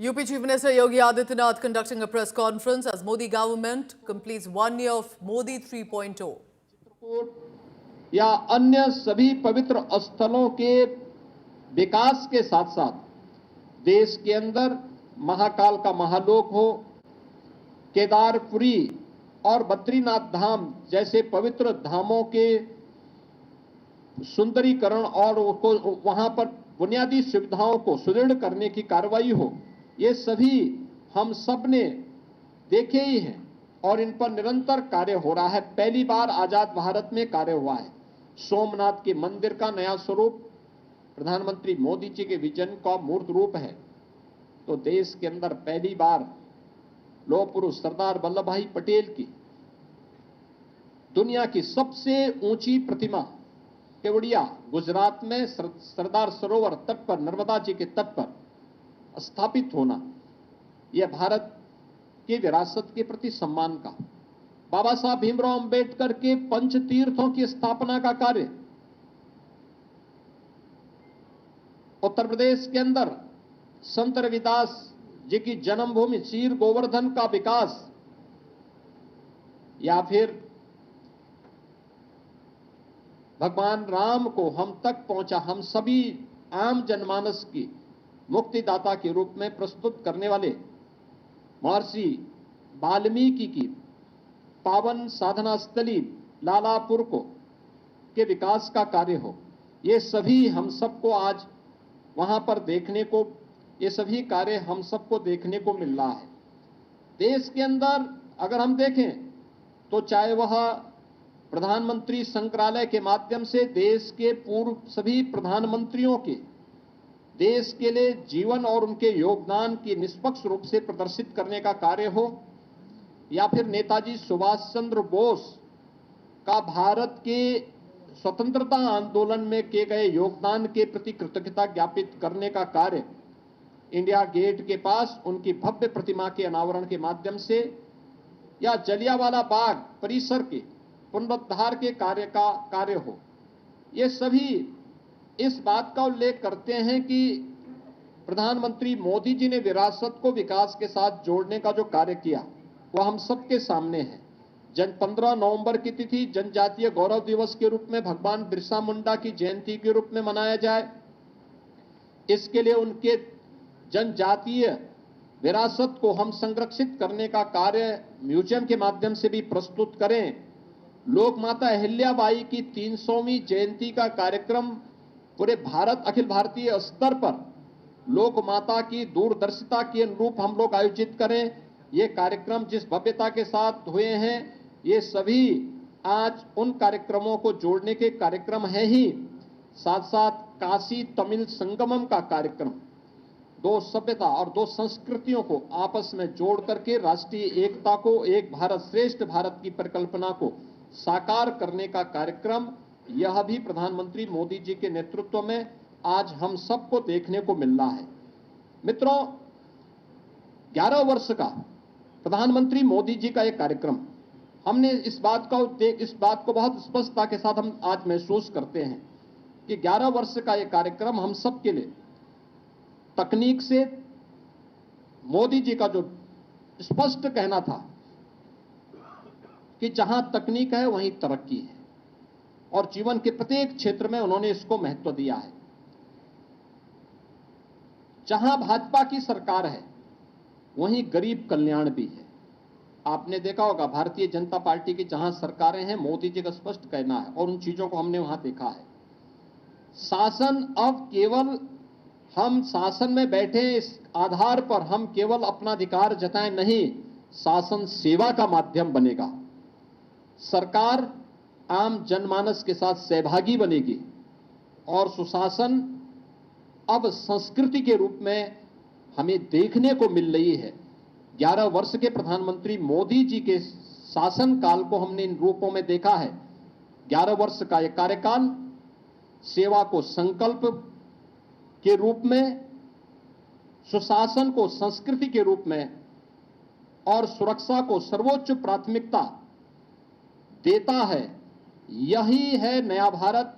UP Chief Minister Yogi Adityanath conducting a press conference as Modi government completes 1 year of Modi 3.0. या अन्य सभी पवित्र स्थलों के विकास के साथ साथ देश के अंदर महाकाल का महालोक हो, केदारपुरी और बद्रीनाथ धाम जैसे पवित्र धामों के सुंदरीकरण और वहां पर बुनियादी सुविधाओं को सुदृढ़ करने की कार्रवाई हो, ये सभी हम सब ने देखे ही हैं और इन पर निरंतर कार्य हो रहा है। पहली बार आजाद भारत में कार्य हुआ है। सोमनाथ के मंदिर का नया स्वरूप प्रधानमंत्री मोदी जी के विजन का मूर्त रूप है। तो देश के अंदर पहली बार लौह पुरुष सरदार वल्लभ भाई पटेल की दुनिया की सबसे ऊंची प्रतिमा केवड़िया गुजरात में सरदार सरोवर तट पर, नर्मदा जी के तट पर स्थापित होना, यह भारत की विरासत के प्रति सम्मान का। बाबा साहब भीमराव अंबेडकर के पंच तीर्थों की स्थापना का कार्य उत्तर प्रदेश के अंदर संत रविदास जी की जन्मभूमि चीर गोवर्धन का विकास, या फिर भगवान राम को हम तक पहुंचा, हम सभी आम जनमानस की मुक्तिदाता के रूप में प्रस्तुत करने वाले महर्षि वाल्मीकि की पावन साधना स्थली लालापुर को के विकास का कार्य हो, ये सभी हम सबको आज वहां पर देखने को, ये सभी कार्य हम सबको देखने को मिल रहा है। देश के अंदर अगर हम देखें तो चाहे वह प्रधानमंत्री संग्रहालय के माध्यम से देश के पूर्व सभी प्रधानमंत्रियों के देश के लिए जीवन और उनके योगदान की निष्पक्ष रूप से प्रदर्शित करने का कार्य हो, या फिर नेताजी सुभाष चंद्र बोस का भारत के स्वतंत्रता आंदोलन में किए गए योगदान के प्रति कृतज्ञता ज्ञापित करने का कार्य इंडिया गेट के पास उनकी भव्य प्रतिमा के अनावरण के माध्यम से, या जलियांवाला बाग परिसर के पुनरुद्धार के कार्य हो, ये सभी इस बात का उल्लेख करते हैं कि प्रधानमंत्री मोदी जी ने विरासत को विकास के साथ जोड़ने का जो कार्य किया वह हम सबके सामने है। 15 नवंबर की तिथि जनजातीय गौरव दिवस के रूप में भगवान बिरसा मुंडा की जयंती के रूप में मनाया जाए, इसके लिए उनके जनजातीय विरासत को हम संरक्षित करने का कार्य म्यूजियम के माध्यम से भी प्रस्तुत करें। लोक माता अहिल्याबाई की 300वीं जयंती का कार्यक्रम पूरे भारत अखिल भारतीय स्तर पर लोक माता की दूरदर्शिता के अनुरूप हम लोग आयोजित करें। ये कार्यक्रम जिस भव्यता के साथ हुए हैं, ये सभी आज उन कार्यक्रमों को जोड़ने के कार्यक्रम हैं ही। साथ साथ काशी तमिल संगमम का कार्यक्रम दो सभ्यता और दो संस्कृतियों को आपस में जोड़ करके राष्ट्रीय एकता को, एक भारत श्रेष्ठ भारत की परिकल्पना को साकार करने का कार्यक्रम, यह भी प्रधानमंत्री मोदी जी के नेतृत्व में आज हम सबको देखने को मिल रहा है। मित्रों, 11 वर्ष का प्रधानमंत्री मोदी जी का एक कार्यक्रम, हमने इस बात को बहुत स्पष्टता के साथ हम आज महसूस करते हैं कि 11 वर्ष का एक कार्यक्रम हम सब के लिए तकनीक से, मोदी जी का जो स्पष्ट कहना था कि जहां तकनीक है वहीं तरक्की है, और जीवन के प्रत्येक क्षेत्र में उन्होंने इसको महत्व दिया है। जहां भाजपा की सरकार है वहीं गरीब कल्याण भी है। आपने देखा होगा भारतीय जनता पार्टी की जहां सरकारें हैं, मोदी जी का स्पष्ट कहना है और उन चीजों को हमने वहां देखा है। शासन अब केवल हम शासन में बैठे इस आधार पर हम केवल अपना अधिकार जताएं नहीं, शासन सेवा का माध्यम बनेगा। सरकार आम जनमानस के साथ सहभागी बनेगी और सुशासन अब संस्कृति के रूप में हमें देखने को मिल रही है। 11 वर्ष के प्रधानमंत्री मोदी जी के शासन काल को हमने इन रूपों में देखा है। 11 वर्ष का यह कार्यकाल सेवा को संकल्प के रूप में, सुशासन को संस्कृति के रूप में और सुरक्षा को सर्वोच्च प्राथमिकता देता है। यही है नया भारत,